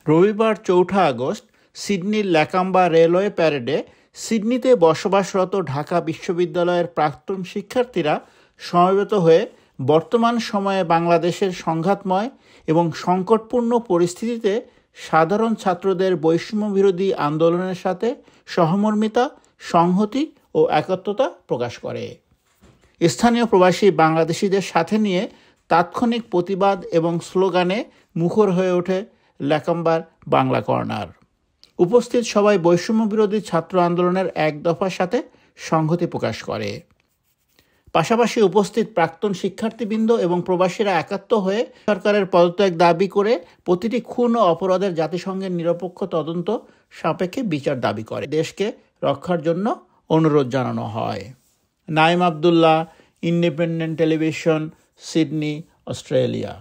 রবিবার 4 August সিডনির ল্যাকাম্বা railway প্যারেডে সিডনিতে বসবাসরত ঢাকা বিশ্ববিদ্যালয়ের প্রাক্তন শিক্ষার্থীরা সমবেত হয়ে বর্তমান সময়ে বাংলাদেশের সংঘাতময় এবং সংকটপূর্ণ পরিস্থিতিতে সাধারণ ছাত্রদের বৈষম্যবিরোধী আন্দোলনের সাথে সহমর্মিতা, সংহতি ও একাত্মতা প্রকাশ করে। স্থানীয় প্রবাসী বাংলাদেশিদের সাথে নিয়ে তাৎক্ষণিক প্রতিবাদ এবং স্লোগানে মুখর হয়ে ওঠে ল্যাকাম্বার বাংলা কর্নার। উপস্থিত সবাই বৈষম্যবিরোধী ছাত্র আন্দোলনের এক দফার সাথে সংহতি প্রকাশ করে। পাশাপাশি উপস্থিত প্রাক্তন শিক্ষার্থীবৃন্দ এবং প্রবাসীরা একাত্ম হয়ে সরকারের পদত্যাগ দাবি করে প্রতিটি খুন ও অপরাধের জাতিসংঘের নিরপেক্ষ তদন্ত সাপেক্ষে বিচার দাবি করে দেশকে রক্ষার জন্য অনুরোধ জানানো হয়। Naim Abdullah, independent television, Sydney, Australia.